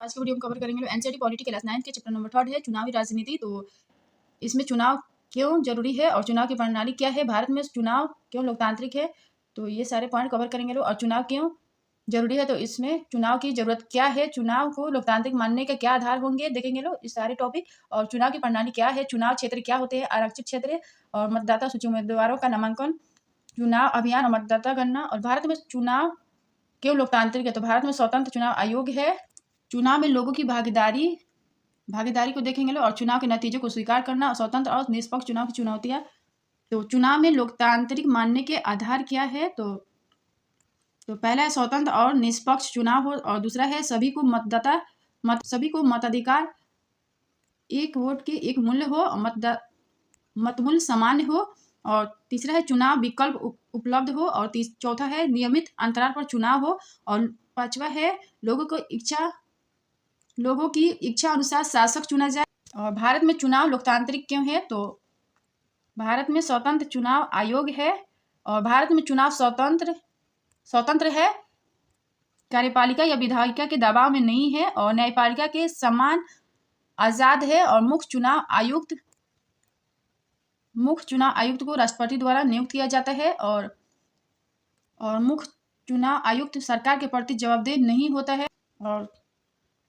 आज के वीडियो में कवर करेंगे एनसीईआरटी पॉलिटी क्लास 9 के चैप्टर नंबर 3 है चुनावी राजनीति। तो इसमें चुनाव क्यों जरूरी है और चुनाव की प्रणाली क्या है, भारत में चुनाव क्यों लोकतांत्रिक है, तो ये सारे पॉइंट कवर करेंगे लोग। और चुनाव क्यों जरूरी है, तो इसमें चुनाव की जरूरत क्या है, चुनाव को लोकतांत्रिक मानने के क्या आधार होंगे, देखेंगे लोग इस सारे टॉपिक। और चुनाव की प्रणाली क्या है, चुनाव क्षेत्र क्या होते हैं, आरक्षित क्षेत्र और मतदाता सूची उम्मीदवारों का नामांकन, चुनाव अभियान और मतदाता गणना। और भारत में चुनाव क्यों लोकतांत्रिक है, तो भारत में स्वतंत्र चुनाव आयोग है। चुनाव में लोगों की भागीदारी को देखेंगे लोग। और चुनाव के नतीजों को स्वीकार करना, स्वतंत्र और निष्पक्ष चुनाव की चुनौतियां। तो चुनाव में लोकतांत्रिक मानने के आधार क्या है, तो पहला है स्वतंत्र और निष्पक्ष चुनाव हो, और दूसरा है सभी को मताधिकार, एक वोट के एक मूल्य हो, मतमूल्य सामान्य हो, और तीसरा है चुनाव विकल्प उपलब्ध हो, और चौथा है नियमित अंतराल पर चुनाव हो, और पांचवा है लोगों की इच्छा अनुसार शासक चुना जाए। और भारत में चुनाव लोकतांत्रिक क्यों है, तो भारत में स्वतंत्र चुनाव आयोग है, और भारत में चुनाव स्वतंत्र है, कार्यपालिका या विधायिका के दबाव में नहीं है, और न्यायपालिका के समान आजाद है। और मुख्य चुनाव आयुक्त को राष्ट्रपति द्वारा नियुक्त किया जाता है, और मुख्य चुनाव आयुक्त सरकार के प्रति जवाबदेह नहीं होता है। और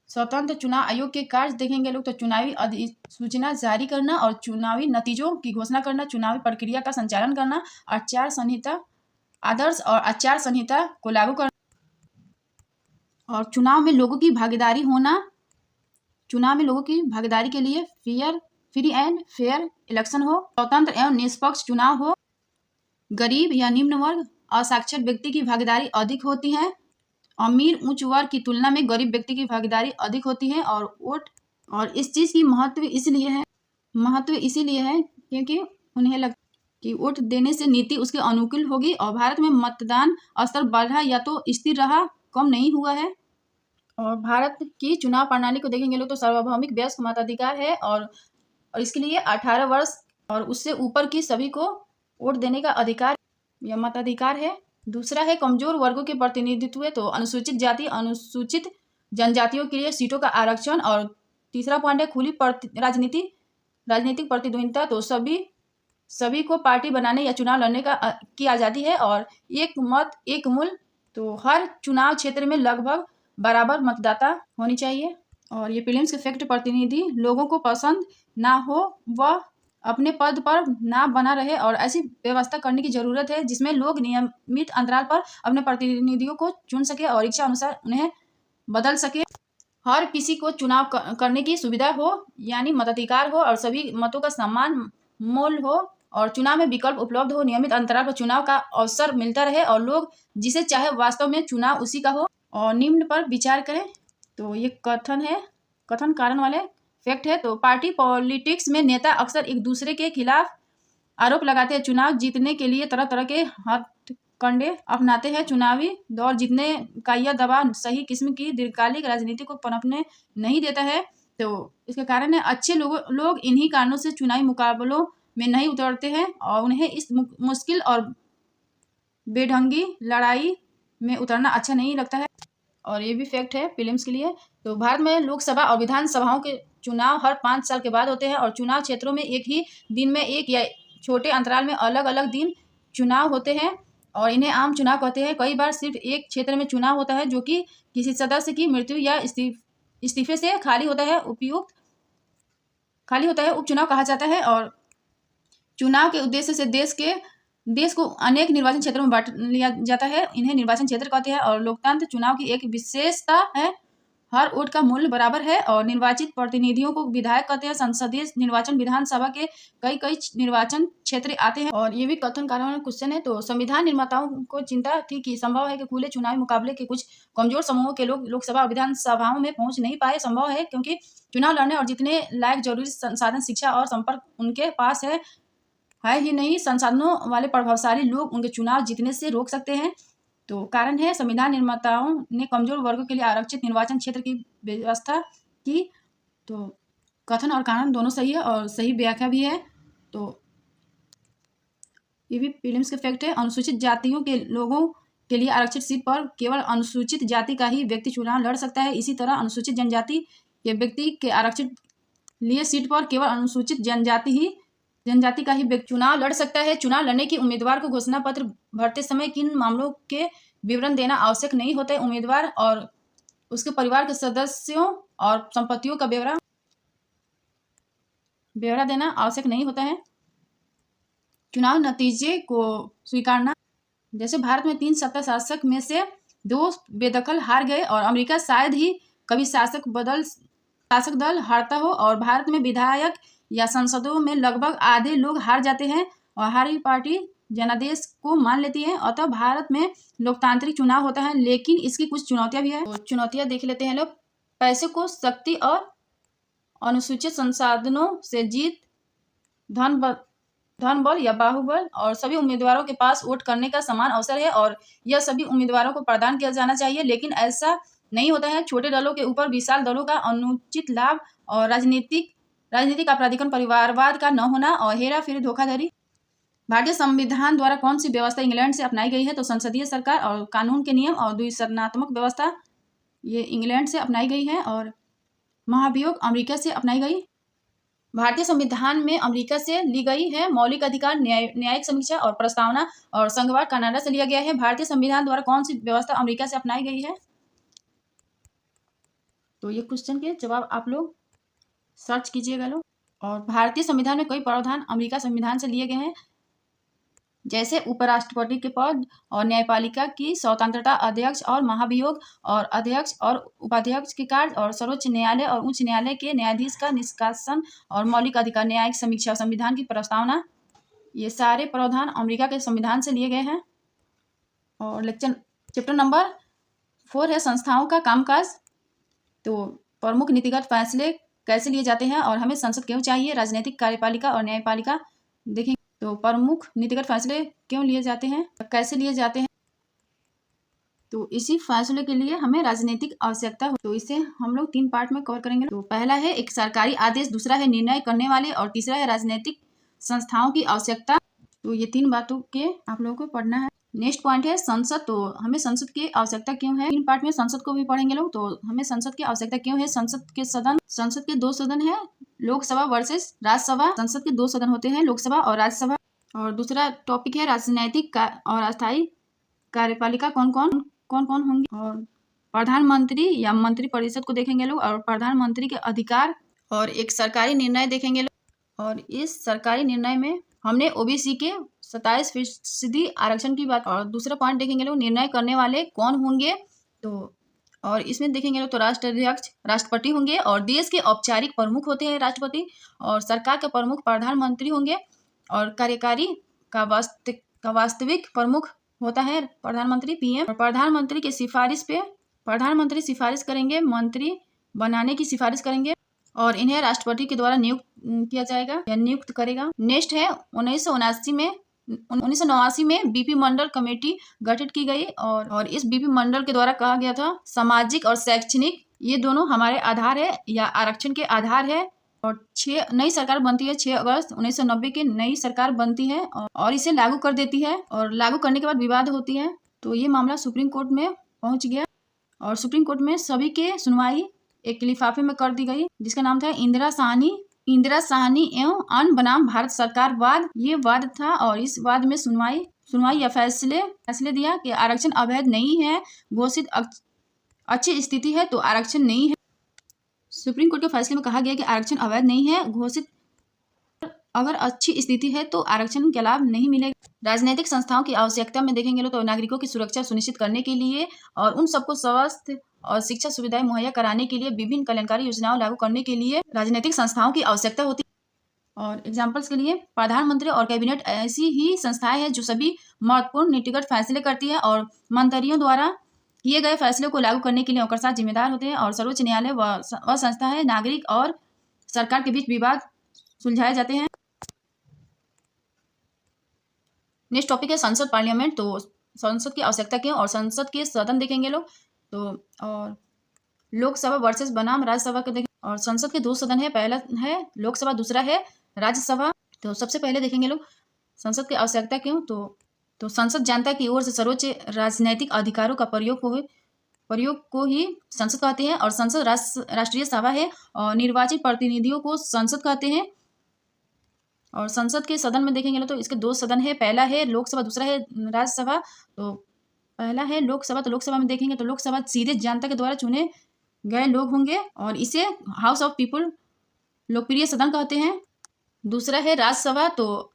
स्वतंत्र चुनाव आयोग के कार्य देखेंगे लोग, तो चुनावी अधिसूचना जारी करना, और चुनावी नतीजों की घोषणा करना, चुनावी प्रक्रिया का संचालन करना, आदर्श और आचार संहिता को लागू करना, और चुनाव में लोगों की भागीदारी होना, चुनाव में लोगों की भागीदारी के लिए फ्री एंड फेयर इलेक्शन हो, स्वतंत्र एवं निष्पक्ष चुनाव हो, गरीब या निम्न वर्ग असाक्षर व्यक्ति की भागीदारी अधिक होती है, अमीर उच्च वर्ग की तुलना में गरीब व्यक्ति की भागीदारी अधिक होती है। और इस चीज़ की महत्व इसीलिए है क्योंकि उन्हें लगता है कि वोट देने से नीति उसके अनुकूल होगी, और भारत में मतदान स्तर बढ़ा या तो स्थिर रहा, कम नहीं हुआ है। और भारत की चुनाव प्रणाली को देखेंगे लोग, तो सार्वभौमिक वयस्क मताधिकार है, और इसके लिए 18 वर्ष और उससे ऊपर की सभी को वोट देने का अधिकार या मताधिकार है। दूसरा है कमजोर वर्गों के प्रतिनिधित्व, तो अनुसूचित जाति अनुसूचित जनजातियों के लिए सीटों का आरक्षण। और तीसरा पॉइंट है खुली राजनीतिक प्रतिद्वंदिता, तो सभी को पार्टी बनाने या चुनाव लड़ने की आज़ादी है। और एक मत एक मूल्य, तो हर चुनाव क्षेत्र में लगभग बराबर मतदाता होनी चाहिए। और ये प्रीलिम्स के फैक्ट प्रतिनिधि लोगों को पसंद ना हो वह अपने पद पर ना बना रहे, और ऐसी व्यवस्था करने की जरूरत है जिसमें लोग नियमित अंतराल पर अपने प्रतिनिधियों को चुन सके और इच्छा अनुसार उन्हें बदल सके। हर किसी को चुनाव करने की सुविधा हो, यानी मताधिकार हो, और सभी मतों का समान मोल हो, और चुनाव में विकल्प उपलब्ध हो, नियमित अंतराल पर चुनाव का अवसर मिलता रहे, और लोग जिसे चाहे वास्तव में चुनाव उसी का हो। और निम्न पर विचार करें, तो ये कथन कारण वाले फैक्ट है। तो पार्टी पॉलिटिक्स में नेता अक्सर एक दूसरे के खिलाफ आरोप लगाते हैं, चुनाव जीतने के लिए तरह तरह के हथकंडे अपनाते हैं, चुनावी दौर जीतने का यह दबाव सही किस्म की दीर्घकालिक राजनीति को पनपने नहीं देता है। तो इसका कारण है अच्छे लोग इन्हीं कारणों से चुनावी मुकाबलों में नहीं उतरते हैं, और उन्हें इस मुश्किल और बेढंगी लड़ाई में उतरना अच्छा नहीं लगता है। और ये भी फैक्ट है प्रीलिम्स के लिए। तो भारत में लोकसभा और विधानसभाओं के चुनाव हर 5 साल के बाद होते हैं, और चुनाव क्षेत्रों में एक ही दिन में एक या छोटे अंतराल में अलग अलग दिन चुनाव होते हैं, और इन्हें आम चुनाव कहते हैं। कई बार सिर्फ एक क्षेत्र में चुनाव होता है जो कि किसी सदस्य की मृत्यु या इस्तीफे से खाली होता है, उपचुनाव कहा जाता है। और चुनाव के उद्देश्य से देश को अनेक निर्वाचन क्षेत्रों में बांट लिया जाता है, इन्हें निर्वाचन क्षेत्र कहते हैं। और लोकतंत्र चुनाव की एक विशेषता है, हर वोट का मूल्य बराबर है, और निर्वाचित प्रतिनिधियों को विधायक कहते हैं। संसदीय निर्वाचन विधानसभा के कई निर्वाचन क्षेत्र आते हैं। और ये भी कथन कारण क्वेश्चन है। तो संविधान निर्माताओं को चिंता थी कि संभव है कि खुले चुनावी मुकाबले के कुछ कमजोर समूहों के लोग लोकसभा और विधानसभाओं में पहुंच नहीं पाए। संभव है क्योंकि चुनाव लड़ने और जीतने लायक जरूरी संसाधन, शिक्षा और संपर्क उनके पास है ही नहीं। संसाधनों वाले प्रभावशाली लोग उनके चुनाव जीतने से रोक सकते हैं। तो कारण है संविधान निर्माताओं ने कमजोर वर्गों के लिए आरक्षित निर्वाचन क्षेत्र की व्यवस्था की। तो कथन और कारण दोनों सही है, और सही व्याख्या भी है। तो ये भी प्रीलिम्स के फैक्ट है। अनुसूचित जातियों के लोगों के लिए आरक्षित सीट पर केवल अनुसूचित जाति का ही व्यक्ति चुनाव लड़ सकता है। इसी तरह अनुसूचित जनजाति के व्यक्ति के आरक्षित लिए सीट पर केवल अनुसूचित जनजाति का ही व्यक्ति चुनाव लड़ सकता है। चुनाव लड़ने की उम्मीदवार को घोषणा पत्र भरते समय किन मामलों के विवरण देना आवश्यक नहीं होता है? उम्मीदवार और उसके परिवार के सदस्यों और संपत्तियों का ब्यौरा देना आवश्यक नहीं होता है। चुनाव नतीजे को स्वीकारना, जैसे भारत में 3 सत्ता शासक में से 2 बेदखल हार गए और अमेरिका शायद ही कभी शासक दल हारता हो, और भारत में विधायक या संसदों में लगभग आधे लोग हार जाते हैं और हारी पार्टी जनादेश को मान लेती है। अतः भारत में लोकतांत्रिक चुनाव होता है, लेकिन इसकी कुछ चुनौतियां भी है। तो चुनौतियां देख लेते हैं लोग। पैसे को शक्ति और अनुसूचित संसाधनों से जीत, धन बल या बाहुबल, और सभी उम्मीदवारों के पास वोट करने का समान अवसर है और यह सभी उम्मीदवारों को प्रदान किया जाना चाहिए, लेकिन ऐसा नहीं होता है। छोटे दलों के ऊपर विशाल दलों का अनुचित लाभ और राजनीतिक आपराधिकरण, परिवारवाद का न होना और हेरा फेरी, धोखाधड़ी। भारतीय संविधान द्वारा कौन सी व्यवस्था इंग्लैंड से अपनाई गई है? तो संसदीय सरकार और कानून के नियम और द्विसदनात्मक व्यवस्था, ये इंग्लैंड से अपनाई गई है। और महाभियोग अमेरिका से अपनाई गई। भारतीय संविधान में अमेरिका से ली गई है। मौलिक अधिकार, न्यायिक समीक्षा और प्रस्तावना और संघवाद कनाडा से लिया गया है। भारतीय संविधान द्वारा कौन सी व्यवस्था अमेरिका से अपनाई गई है? तो ये क्वेश्चन के जवाब आप लोग सर्च कीजिएगा लोग। और भारतीय संविधान में कई प्रावधान अमेरिका संविधान से लिए गए हैं, जैसे उपराष्ट्रपति के पद और न्यायपालिका की स्वतंत्रता, अध्यक्ष और महाभियोग और अध्यक्ष और उपाध्यक्ष के कार्य, और सर्वोच्च न्यायालय और उच्च न्यायालय के न्यायाधीश का निष्कासन और मौलिक अधिकार, न्यायिक समीक्षा, संविधान की प्रस्तावना। ये सारे प्रावधान अमेरिका के संविधान से लिए गए हैं। और चैप्टर नंबर 4 है संस्थाओं का कामकाज। तो प्रमुख नीतिगत फैसले कैसे लिए जाते हैं और हमें संसद क्यों चाहिए? राजनीतिक, कार्यपालिका और न्यायपालिका देखेंगे। तो प्रमुख नीतिगत फैसले क्यों लिए जाते हैं, कैसे लिए जाते हैं? तो इसी फैसले के लिए हमें राजनीतिक आवश्यकता हो। तो इसे हम लोग 3 पार्ट में कवर करेंगे। तो पहला है एक सरकारी आदेश, दूसरा है निर्णय करने वाले, और तीसरा है राजनीतिक संस्थाओं की आवश्यकता। तो ये 3 बातों के आप लोगों को पढ़ना है। नेक्स्ट पॉइंट है संसद। तो हमें संसद की आवश्यकता क्यों है? 3 पार्ट में संसद को भी पढ़ेंगे लोग। तो हमें संसद की आवश्यकता क्यों है? संसद के 2 सदन है, लोकसभा वर्सेस राज्यसभा। संसद के 2 सदन होते हैं, लोकसभा और राज्यसभा। और दूसरा टॉपिक है राजनैतिक और अस्थायी कार्यपालिका कौन कौन होंगे। और प्रधानमंत्री या मंत्री परिषद को देखेंगे लोग, और प्रधानमंत्री के अधिकार, और एक सरकारी निर्णय देखेंगे लोग। और इस सरकारी निर्णय में हमने ओबीसी के 27% आरक्षण की बात। और दूसरा पॉइंट देखेंगे लोग, निर्णय करने वाले कौन होंगे। तो और इसमें देखेंगे लोग तो राष्ट्राध्यक्ष राष्ट्रपति होंगे, और देश के औपचारिक प्रमुख होते हैं राष्ट्रपति, और सरकार के प्रमुख प्रधानमंत्री होंगे, और कार्यकारी का वास्तविक प्रमुख होता है प्रधानमंत्री, पीएम। और प्रधानमंत्री की सिफारिश पे प्रधानमंत्री सिफारिश करेंगे, मंत्री बनाने की सिफारिश करेंगे, और इन्हें राष्ट्रपति के द्वारा नियुक्त किया जाएगा या नियुक्त करेगा। नेक्स्ट है 1989 में बीपी मंडल कमेटी गठित की गई, और इस बीपी मंडल के द्वारा कहा गया था सामाजिक और शैक्षणिक, ये दोनों हमारे आधार है या आरक्षण के आधार है। और नई सरकार बनती है 6 अगस्त 1990 की नई सरकार बनती है, और इसे लागू कर देती है, और लागू करने के बाद विवाद होती है। तो ये मामला सुप्रीम कोर्ट में पहुंच गया, और सुप्रीम कोर्ट में सभी के सुनवाई एक लिफाफे में कर दी गई, जिसका नाम था इंदिरा साहनी एवं अन्य बनाम भारत सरकार वाद। ये वाद था, और इस वाद में सुनवाई या फैसले दिया कि आरक्षण अवैध नहीं है, घोषित अच्छी स्थिति है तो आरक्षण नहीं है। सुप्रीम कोर्ट के फैसले में कहा गया कि आरक्षण अवैध नहीं है, घोषित अगर अच्छी स्थिति है तो आरक्षण का लाभ नहीं मिलेगा। राजनीतिक संस्थाओं की आवश्यकता में देखेंगे तो नागरिकों की सुरक्षा सुनिश्चित करने के लिए और उन सबको स्वास्थ्य और शिक्षा सुविधाएं मुहैया कराने के लिए विभिन्न कल्याणकारी योजनाओं लागू करने के लिए राजनीतिक संस्थाओं की आवश्यकता होती है। और एग्जाम्पल्स के लिए प्रधानमंत्री और कैबिनेट ऐसी ही संस्थाएं हैं जो सभी महत्वपूर्ण नीतिगत फैसले करती है और मंत्रियों द्वारा किए गए फैसले को लागू करने के लिए उनके साथ जिम्मेदार होते हैं। और सर्वोच्च न्यायालय वह संस्था है नागरिक और सरकार के बीच विवाद सुलझाए जाते हैं। नेक्स्ट टॉपिक है संसद पार्लियामेंट। तो संसद की आवश्यकता क्यों और संसद के सदन देखेंगे लोग तो, और लोकसभा वर्सेस बनाम राज्यसभा के देखेंगे। और संसद के 2 सदन है, पहला है लोकसभा, दूसरा है राज्यसभा। तो सबसे पहले देखेंगे लोग संसद की आवश्यकता क्यों। तो तो संसद जनता की ओर से सर्वोच्च राजनीतिक अधिकारों का प्रयोग को ही संसद कहते हैं। और संसद राष्ट्रीय सभा है और निर्वाचित प्रतिनिधियों को संसद कहते हैं। और संसद के सदन में देखेंगे तो इसके 2 सदन है, पहला है लोकसभा, दूसरा है राज्यसभा। तो पहला है लोकसभा, तो लोकसभा में देखेंगे तो लोकसभा सीधे जनता के द्वारा चुने गए लोग होंगे और इसे हाउस ऑफ पीपल लोकप्रिय सदन कहते हैं। दूसरा है राज्यसभा, तो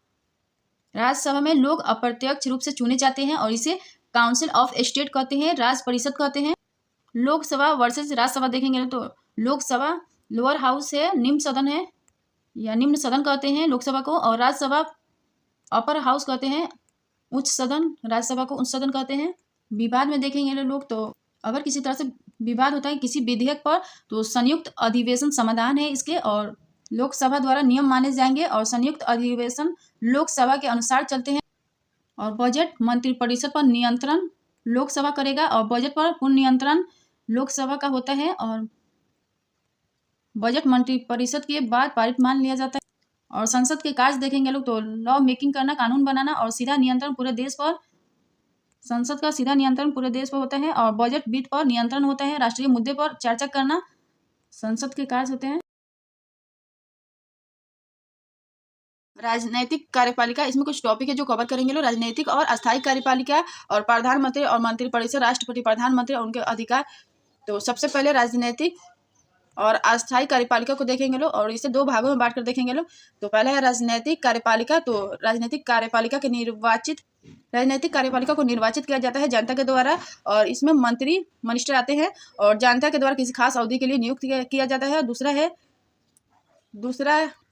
राज्यसभा में लोग अप्रत्यक्ष रूप से चुने जाते हैं और इसे काउंसिल ऑफ स्टेट कहते हैं, राज्य परिषद कहते हैं। लोकसभा वर्सेस राज्यसभा देखेंगे तो लोकसभा लोअर हाउस है, निम्न सदन है या निम्न सदन कहते हैं लोकसभा को, और राज्यसभा अपर हाउस कहते हैं, उच्च सदन, राज्यसभा को उच्च सदन कहते हैं। विवाद में देखेंगे लोग तो अगर किसी तरह से विवाद होता है किसी विधेयक पर तो संयुक्त अधिवेशन समाधान है इसके, और लोकसभा द्वारा नियम माने जाएंगे और संयुक्त अधिवेशन लोकसभा के अनुसार चलते हैं। और बजट मंत्रिपरिषद पर नियंत्रण लोकसभा करेगा और बजट पर पूर्ण नियंत्रण लोकसभा का होता है, और बजट मंत्रिपरिषद के बाद पारित मान लिया जाता है। और संसद के कार्य देखेंगे लोग तो लॉ मेकिंग करना, कानून बनाना और सीधा नियंत्रण पूरे देश पर, संसद का सीधा नियंत्रण पूरे देश पर होता है। और बजट वित्त पर नियंत्रण होता है, राष्ट्रीय मुद्दे पर चर्चा करना संसद के कार्य होते हैं। राजनैतिक कार्यपालिका, इसमें कुछ टॉपिक है जो कवर करेंगे लोग। राजनैतिक और अस्थायी कार्यपालिका और प्रधानमंत्री और मंत्रिपरिषद, राष्ट्रपति, प्रधानमंत्री और उनके अधिकार। तो सबसे पहले राजनैतिक और अस्थायी कार्यपालिका को देखेंगे लोग और इसे 2 भागों में बांट कर देखेंगे लोग। तो पहला है राजनैतिक कार्यपालिका। तो राजनीतिक कार्यपालिका को निर्वाचित किया जाता है जनता के द्वारा और इसमें मंत्री मिनिस्टर आते हैं और जनता के द्वारा किसी खास अवधि के लिए नियुक्त किया जाता है। दूसरा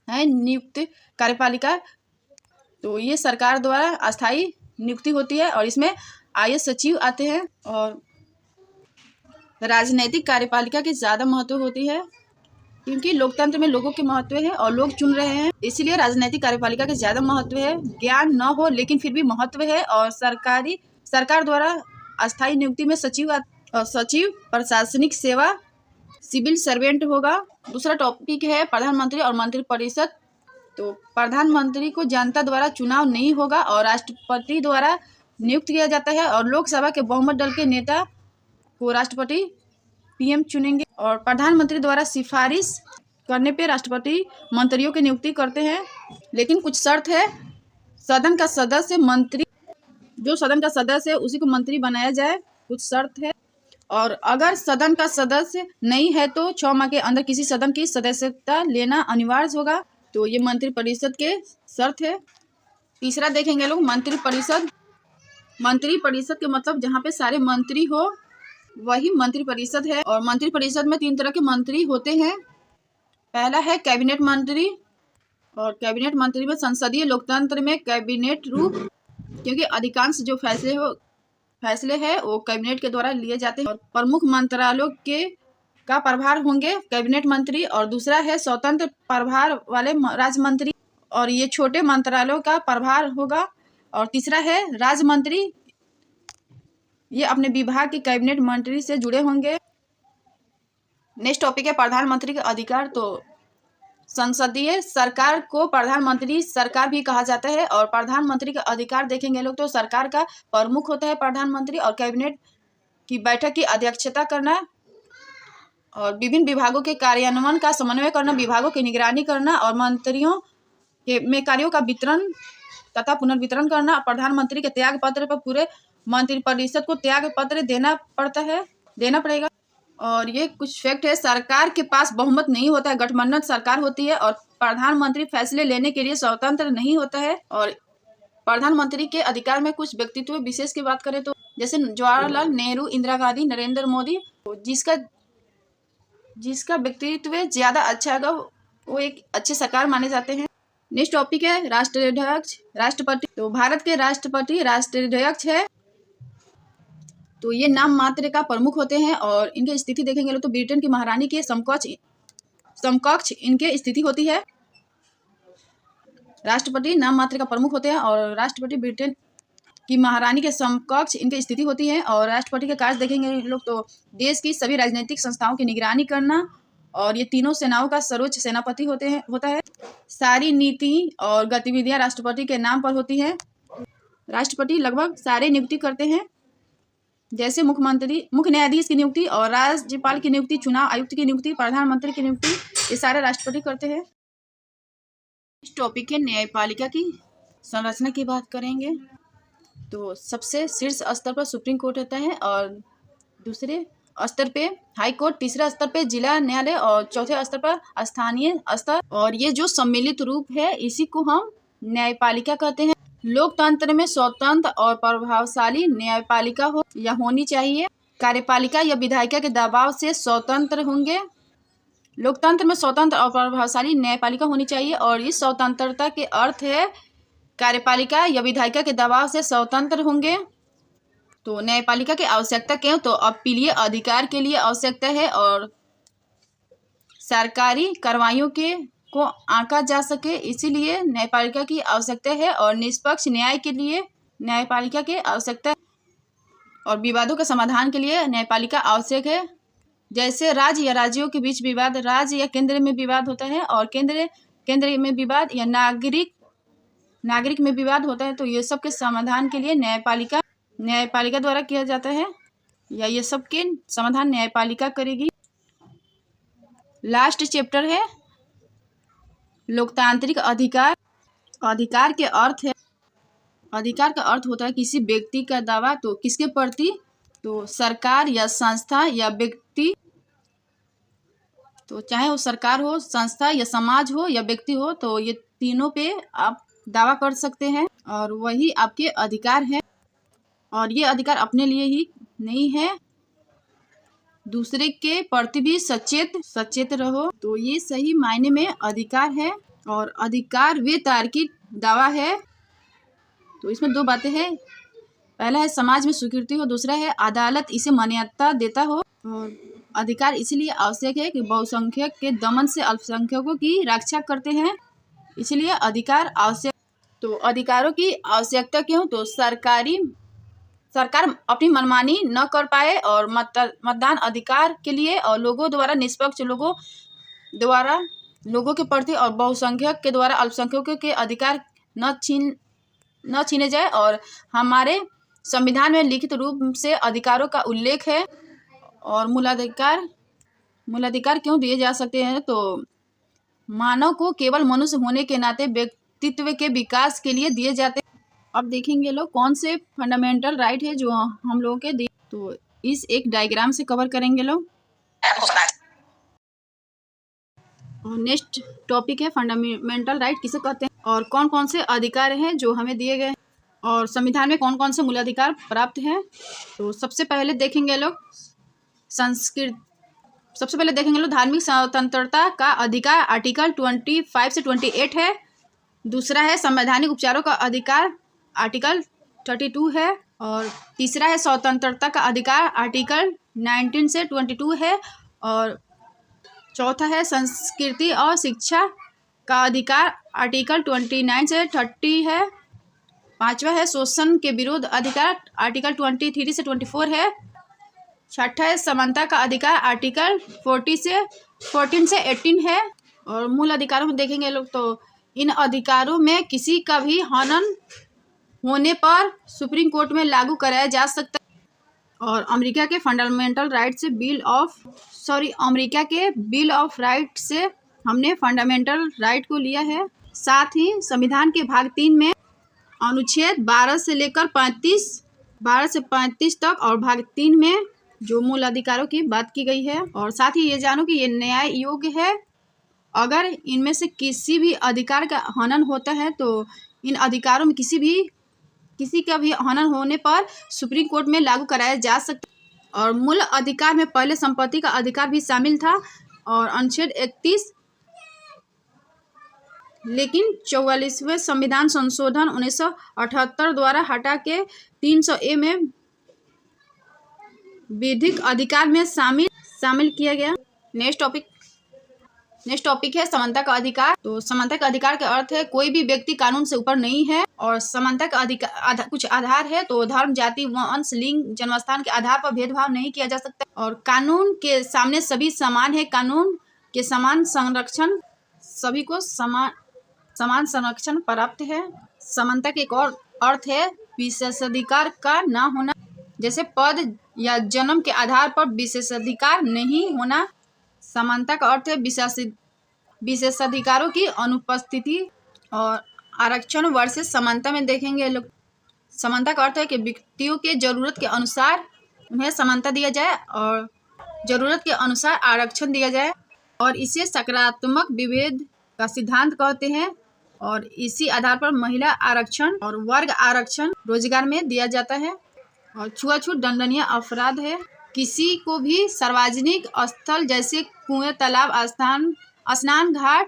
है नियुक्त कार्यपालिका। तो ये सरकार द्वारा अस्थायी नियुक्ति होती है और इसमें आईएएस सचिव आते हैं। और राजनैतिक कार्यपालिका की ज़्यादा महत्व होती है क्योंकि लोकतंत्र में लोगों के महत्व है और लोग चुन रहे हैं, इसलिए राजनैतिक कार्यपालिका के ज़्यादा महत्व है। ज्ञान न हो लेकिन फिर भी महत्व है। और सरकार द्वारा अस्थायी नियुक्ति में सचिव प्रशासनिक सेवा सिविल सर्वेंट होगा। दूसरा टॉपिक है प्रधानमंत्री और मंत्रिपरिषद। तो प्रधानमंत्री को जनता द्वारा चुनाव नहीं होगा और राष्ट्रपति द्वारा नियुक्त किया जाता है और लोकसभा के बहुमत दल के नेता को राष्ट्रपति पीएम चुनेंगे। और प्रधानमंत्री द्वारा सिफारिश करने पे राष्ट्रपति मंत्रियों की नियुक्ति करते हैं, लेकिन कुछ शर्त है। सदन का सदस्य मंत्री, जो सदन का सदस्य है उसी को मंत्री बनाया जाए, कुछ शर्त है। और अगर सदन का सदस्य नहीं है तो 6 माह के अंदर किसी सदन की सदस्यता लेना अनिवार्य होगा। तो ये मंत्रिपरिषद के शर्त है। तीसरा देखेंगे लोग मंत्रिपरिषद। मंत्रिपरिषद के मतलब जहाँ पे सारे मंत्री हो वही मंत्रिपरिषद है। और मंत्रिपरिषद में 3 तरह के मंत्री होते हैं। पहला है कैबिनेट मंत्री, और कैबिनेट मंत्री में संसदीय लोकतंत्र में कैबिनेट रूप, क्योंकि अधिकांश जो फैसले हैं वो कैबिनेट के द्वारा लिए जाते हैं। और प्रमुख मंत्रालयों का प्रभार होंगे कैबिनेट मंत्री। और दूसरा है स्वतंत्र प्रभार वाले राज्य मंत्री, और ये छोटे मंत्रालयों का प्रभार होगा। और तीसरा है राज्य मंत्री, ये अपने विभाग के कैबिनेट मंत्री से जुड़े होंगे। नेक्स्ट टॉपिक है प्रधानमंत्री के अधिकार। तो संसदीय सरकार को प्रधानमंत्री सरकार भी कहा जाता है। और प्रधानमंत्री के अधिकार देखेंगे लोग तो सरकार का प्रमुख होता है प्रधानमंत्री, और कैबिनेट की बैठक की अध्यक्षता करना, और विभिन्न विभागों के कार्यान्वयन का समन्वय करना, विभागों की निगरानी करना, और मंत्रियों के कार्यों का वितरण तथा पुनर्वितरण करना। प्रधानमंत्री के त्याग पत्र पर पूरे मंत्रिपरिषद को त्याग पत्र देना पड़ेगा। और ये कुछ फैक्ट है। सरकार के पास बहुमत नहीं होता है, गठबंधन सरकार होती है। और प्रधानमंत्री फैसले लेने के लिए स्वतंत्र नहीं होता है। और प्रधानमंत्री के अधिकार में कुछ व्यक्तित्व विशेष की बात करें तो जैसे जवाहरलाल नेहरू, इंदिरा गांधी, नरेंद्र मोदी, जिसका व्यक्तित्व ज़्यादा अच्छा होगा वो एक अच्छे सरकार माने जाते हैं। नेक्स्ट टॉपिक है राष्ट्रपति। तो भारत के राष्ट्रपति राष्ट्राध्यक्ष है। तो ये नाम मात्र का प्रमुख होते हैं और इनकी स्थिति देखेंगे तो ब्रिटेन की महारानी के समकक्ष इनके स्थिति होती है। राष्ट्रपति नाम मात्र का प्रमुख होते हैं और राष्ट्रपति ब्रिटेन की महारानी के समकक्ष इनकी स्थिति होती है। और राष्ट्रपति के कार्य देखेंगे लोग तो देश की सभी राजनीतिक संस्थाओं की निगरानी करना, और ये तीनों सेनाओं का सर्वोच्च सेनापति होता है। सारी नीति और गतिविधियां राष्ट्रपति के नाम पर होती हैं। राष्ट्रपति लगभग सारे नियुक्ति करते हैं, जैसे मुख्यमंत्री, मुख्य न्यायाधीश की नियुक्ति और राज्यपाल की नियुक्ति, चुनाव आयुक्त की नियुक्ति, प्रधानमंत्री की नियुक्ति, ये सारे राष्ट्रपति करते हैं। इस टॉपिक के न्यायपालिका की संरचना की बात करेंगे तो सबसे शीर्ष स्तर पर सुप्रीम कोर्ट होता है और दूसरे स्तर पे हाई कोर्ट, तीसरे स्तर पे जिला न्यायालय और चौथे स्तर पर स्थानीय स्तर। और ये जो सम्मिलित रूप है इसी को हम न्यायपालिका कहते हैं। लोकतंत्र में स्वतंत्र और प्रभावशाली न्यायपालिका हो या होनी चाहिए। कार्यपालिका या विधायिका के दबाव से स्वतंत्र होंगे। लोकतंत्र में स्वतंत्र और प्रभावशाली न्यायपालिका होनी चाहिए और इस स्वतंत्रता के अर्थ है कार्यपालिका या विधायिका के दबाव से स्वतंत्र होंगे। तो न्यायपालिका की आवश्यकता क्यों? तो अपीलीय अधिकार के लिए आवश्यकता है और सरकारी कार्रवाइयों को आंका जा सके, इसीलिए न्यायपालिका की आवश्यकता है। और निष्पक्ष न्याय के लिए न्यायपालिका की आवश्यकता है और विवादों के समाधान के लिए न्यायपालिका आवश्यक है। जैसे राज्य या राज्यों के बीच विवाद, राज्य या केंद्र में विवाद होता है और केंद्र में विवाद या नागरिक में विवाद होता है, तो ये सब के समाधान के लिए न्यायपालिका द्वारा किया जाता है या ये सब के समाधान न्यायपालिका करेगी। लास्ट चैप्टर है लोकतांत्रिक अधिकार। अधिकार के अर्थ है, अधिकार का अर्थ होता है किसी व्यक्ति का दावा, तो किसके प्रति? तो सरकार या संस्था या व्यक्ति, तो चाहे वो सरकार हो, संस्था या समाज हो या व्यक्ति हो, तो ये तीनों पे आप दावा कर सकते हैं और वही आपके अधिकार है। और ये अधिकार अपने लिए ही नहीं है, दूसरे के प्रति भी सचेत रहो, तो ये सही मायने में अधिकार है। और अधिकार वे तार्किक दावा है, तो इसमें दो बातें हैं, पहला है समाज में स्वीकृति हो, दूसरा है अदालत इसे मान्यता देता हो। और अधिकार इसलिए आवश्यक है कि बहुसंख्यक के दमन से अल्पसंख्यकों की रक्षा करते हैं, इसलिए अधिकार आवश्यक। तो अधिकारों की आवश्यकता क्यों? तो सरकार अपनी मनमानी न कर पाए और मतदान अधिकार के लिए और लोगों द्वारा निष्पक्ष लोगों के प्रति और बहुसंख्यक के द्वारा अल्पसंख्यकों के अधिकार न छीने जाए। और हमारे संविधान में लिखित रूप से अधिकारों का उल्लेख है और मूलाधिकार क्यों दिए जा सकते हैं? तो मानव को केवल मनुष्य होने के नाते व्यक्तित्व के विकास के लिए दिए जाते हैं। अब देखेंगे लोग कौन से फंडामेंटल राइट है जो हम लोगों के दिए, तो इस एक डायग्राम से कवर करेंगे लोग। नेक्स्ट टॉपिक है फंडामेंटल राइट किसे कहते हैं और कौन कौन से अधिकार हैं जो हमें दिए गए और संविधान में कौन कौन से मूलाधिकार प्राप्त हैं। तो सबसे पहले देखेंगे लोग धार्मिक स्वतंत्रता का अधिकार, आर्टिकल 25 से 28 है। दूसरा है संवैधानिक उपचारों का अधिकार, आर्टिकल 32 है। और तीसरा है स्वतंत्रता का अधिकार, आर्टिकल 19 से 22 है। और चौथा है संस्कृति और शिक्षा का अधिकार, आर्टिकल 29 से 30 है। पांचवा है शोषण के विरुद्ध अधिकार, आर्टिकल 23 से 24 है। छठा है समानता का अधिकार, आर्टिकल 14 से 18 है। और मूल अधिकारों में देखेंगे लोग तो इन अधिकारों में किसी का भी हनन होने पर सुप्रीम कोर्ट में लागू कराया जा सकता है। और अमेरिका के फंडामेंटल राइट से अमेरिका के बिल ऑफ राइट से हमने फंडामेंटल राइट को लिया है। साथ ही संविधान के भाग 3 में अनुच्छेद 12 से लेकर 35 तक और भाग 3 में जो मूल अधिकारों की बात की गई है। और साथ ही ये जानो कि ये न्याय योग्य है, अगर इनमें से किसी भी अधिकार का हनन होता है तो इन अधिकारों में किसी का भी हनन होने पर सुप्रीम कोर्ट में लागू कराया जा सकता है। और मूल अधिकार में पहले संपत्ति का अधिकार भी शामिल था और अनुच्छेद 31, लेकिन 44वें संविधान संशोधन 1978 द्वारा हटा के 300A में विधिक अधिकार में शामिल किया गया। नेक्स्ट टॉपिक है समानता का अधिकार। तो समानता का अधिकार का अर्थ है कोई भी व्यक्ति कानून से ऊपर नहीं है। और समानता का अधिकार कुछ आधार है, तो धर्म, जाति, वंश, लिंग, जन्मस्थान के आधार पर भेदभाव नहीं किया जा सकता। और कानून के सामने सभी समान है, कानून के समान संरक्षण, सभी को समान संरक्षण प्राप्त है। समानता के एक और अर्थ है विशेषाधिकार का ना होना, जैसे पद या जन्म के आधार पर विशेषाधिकार नहीं होना। समानता का अर्थ है विशेषाधिकारों की अनुपस्थिति। और आरक्षण वर्सेस समानता में देखेंगे लोग, समानता का अर्थ है कि व्यक्तियों के जरूरत के अनुसार उन्हें समानता दिया जाए और जरूरत के अनुसार आरक्षण दिया जाए, और इसे सकारात्मक विभेद का सिद्धांत कहते हैं। और इसी आधार पर महिला आरक्षण और वर्ग आरक्षण रोजगार में दिया जाता है। और छुआछूत दंडनीय अपराध है। किसी को भी सार्वजनिक स्थल जैसे कुएं, तालाब, स्नान घाट,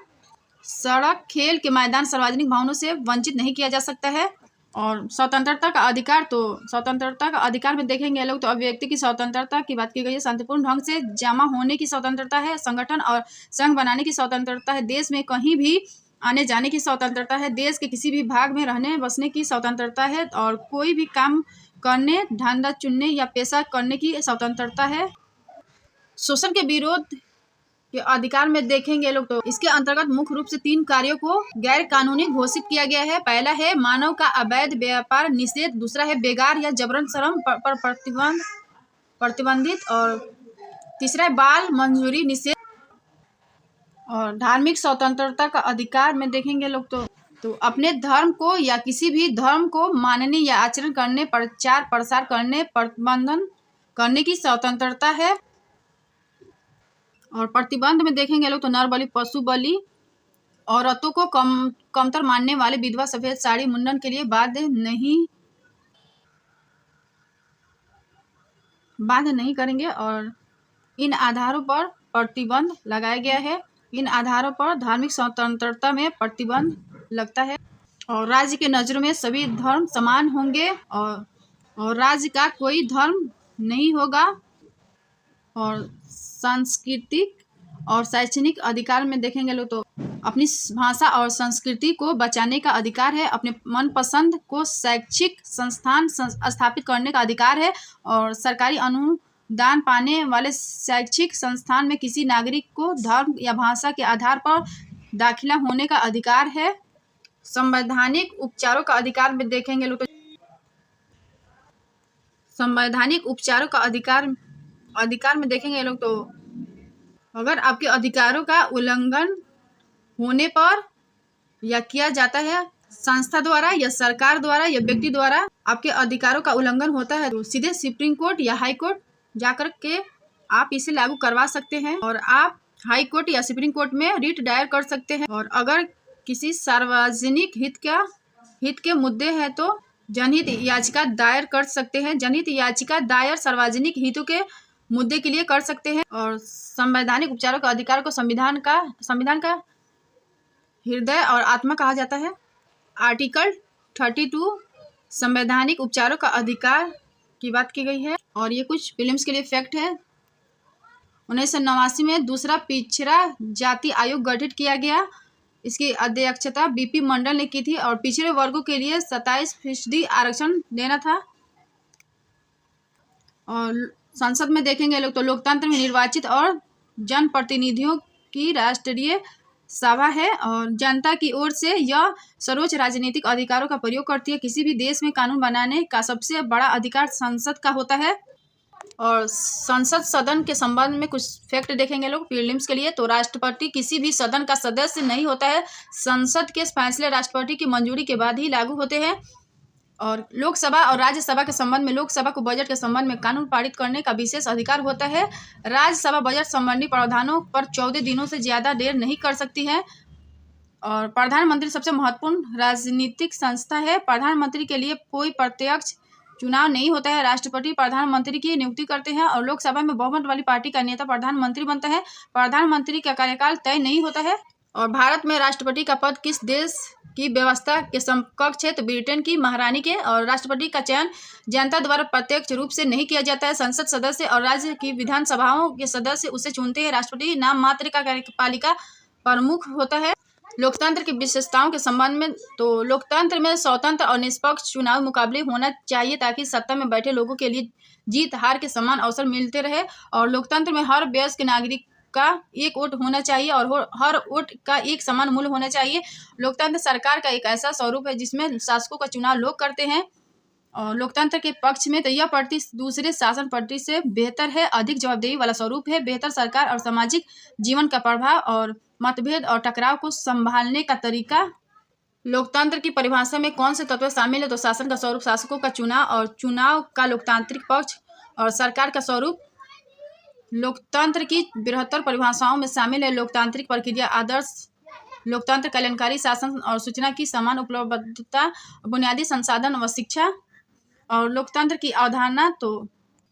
सड़क, खेल के मैदान, सार्वजनिक भवनों से वंचित नहीं किया जा सकता है। और स्वतंत्रता का अधिकार, तो स्वतंत्रता का अधिकार में देखेंगे लोग तो अभिव्यक्ति की स्वतंत्रता की बात की गई है। शांतिपूर्ण ढंग से जमा होने की स्वतंत्रता है। संगठन और संघ बनाने की स्वतंत्रता है। देश में कहीं भी आने जाने की स्वतंत्रता है। देश के किसी भी भाग में रहने बसने की स्वतंत्रता है। और कोई भी काम करने, धंधा चुनने या पेशा करने की स्वतंत्रता है। शोषण के विरोध के अधिकार में देखेंगे लोग तो इसके अंतर्गत मुख्य रूप से 3 कार्यों को गैर कानूनी घोषित किया गया है। पहला है मानव का अवैध व्यापार निषेध, दूसरा है बेगार या जबरन श्रम पर प्रतिबंधित, और तीसरा है बाल मंजूरी निषेध। और धार्मिक स्वतंत्रता का अधिकार में देखेंगे लोग तो अपने धर्म को या किसी भी धर्म को मानने या आचरण करने, प्रचार प्रसार करने, प्रतिबंधन करने की स्वतंत्रता है। और प्रतिबंध में देखेंगे लोग तो नर बलि, पशु बलि, औरतों को कमतर मानने वाले विधवा सफेद साड़ी मुंडन के लिए बाध्य नहीं करेंगे। और इन आधारों पर प्रतिबंध लगाया गया है। इन आधारों पर धार्मिक स्वतंत्रता में प्रतिबंध लगता है। और राज्य के नज़रों में सभी धर्म समान होंगे और राज्य का कोई धर्म नहीं होगा। और सांस्कृतिक और शैक्षणिक अधिकार में देखेंगे लोग तो अपनी भाषा और संस्कृति को बचाने का अधिकार है। अपने मनपसंद को शैक्षिक संस्थान स्थापित करने का अधिकार है। और सरकारी अनुदान पाने वाले शैक्षिक संस्थान में किसी नागरिक को धर्म या भाषा के आधार पर दाखिला होने का अधिकार है। संवैधानिक उपचारों का अधिकार में देखेंगे लोग तो संवैधानिक उपचारों का अधिकार में देखेंगे लोग तो अगर आपके अधिकारों का उल्लंघन होने पर या किया जाता है संस्था द्वारा या सरकार द्वारा या व्यक्ति द्वारा, आपके अधिकारों का उल्लंघन होता है तो सीधे सुप्रीम कोर्ट या हाई कोर्ट जाकर के आप इसे लागू करवा सकते हैं। और आप हाई कोर्ट या सुप्रीम कोर्ट में रिट दायर कर सकते हैं। और अगर किसी सार्वजनिक हित के मुद्दे हैं तो जनहित याचिका दायर कर सकते हैं। जनहित याचिका दायर सार्वजनिक हितों के मुद्दे के लिए कर सकते हैं। और संवैधानिक उपचारों का अधिकार को संविधान का हृदय और आत्मा कहा जाता है। आर्टिकल 32 संवैधानिक उपचारों का अधिकार की बात की गई है। और ये कुछ फिल्म्स के लिए फैक्ट है। 1989 में दूसरा पिछड़ा जाति आयोग गठित किया गया। इसकी अध्यक्षता बीपी मंडल ने की थी और पिछड़े वर्गों के लिए 27% आरक्षण देना था। और संसद में देखेंगे लोग तो लोकतंत्र में निर्वाचित और जनप्रतिनिधियों की राष्ट्रीय सभा है और जनता की ओर से यह सर्वोच्च राजनीतिक अधिकारों का प्रयोग करती है। किसी भी देश में कानून बनाने का सबसे बड़ा अधिकार संसद का होता है। और संसद सदन के संबंध में कुछ फैक्ट देखेंगे लोग प्रीलिम्स के लिए तो राष्ट्रपति किसी भी सदन का सदस्य नहीं होता है। संसद के फैसले राष्ट्रपति की मंजूरी के बाद ही लागू होते हैं। और लोकसभा और राज्यसभा के संबंध में लोकसभा को बजट के संबंध में कानून पारित करने का विशेष अधिकार होता है। राज्यसभा बजट संबंधी प्रावधानों पर 14 दिनों से ज़्यादा देर नहीं कर सकती है। और प्रधानमंत्री सबसे महत्वपूर्ण राजनीतिक संस्था है। प्रधानमंत्री के लिए कोई प्रत्यक्ष चुनाव नहीं होता है। राष्ट्रपति प्रधानमंत्री की नियुक्ति करते हैं और लोकसभा में बहुमत वाली पार्टी का नेता प्रधानमंत्री बनता है। प्रधानमंत्री का कार्यकाल तय नहीं होता है। और भारत में राष्ट्रपति का पद किस देश की व्यवस्था के समकक्ष है तो ब्रिटेन की महारानी के। और राष्ट्रपति का चयन जनता द्वारा प्रत्यक्ष रूप से नहीं किया जाता है। संसद सदस्य और राज्य की विधानसभाओं के सदस्य उसे चुनते हैं। राष्ट्रपति नाम मात्र का कार्यपालिका प्रमुख होता है। लोकतंत्र की विशेषताओं के संबंध में तो लोकतंत्र में स्वतंत्र और निष्पक्ष चुनाव मुकाबले होना चाहिए ताकि सत्ता में बैठे लोगों के लिए जीत हार के समान अवसर मिलते रहे। और लोकतंत्र में हर वयस्क नागरिक का एक वोट होना चाहिए और हर वोट का एक समान मूल्य होना चाहिए। लोकतंत्र सरकार का एक ऐसा स्वरूप है जिसमें शासकों का चुनाव लोग करते हैं और लोकतंत्र के पक्ष में तो यह पद्धति दूसरे शासन पद्धति से बेहतर है, अधिक जवाबदेही वाला स्वरूप है, बेहतर सरकार और सामाजिक जीवन का प्रभाव और मतभेद और टकराव को संभालने का तरीका। लोकतंत्र की परिभाषा में कौन से तत्व शामिल है? तो शासन का स्वरूप, शासकों का चुनाव और चुनाव का लोकतांत्रिक पक्ष और सरकार का स्वरूप। लोकतंत्र की बृहत्तर परिभाषाओं में शामिल है लोकतांत्रिक प्रक्रिया, आदर्श लोकतंत्र, कल्याणकारी शासन और सूचना की समान उपलब्धता, बुनियादी संसाधन व शिक्षा। और लोकतंत्र की अवधारणा तो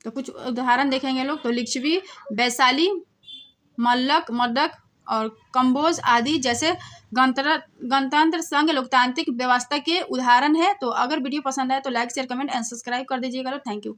कुछ उदाहरण देखेंगे लोग, तो लिच्छवी, वैशाली, मल्लक, मर्दक और कंबोज आदि जैसे गणतंत्र संघ लोकतांत्रिक व्यवस्था के उदाहरण है। तो अगर वीडियो पसंद आए तो like share comment and subscribe कर दीजिएगा। Thank you.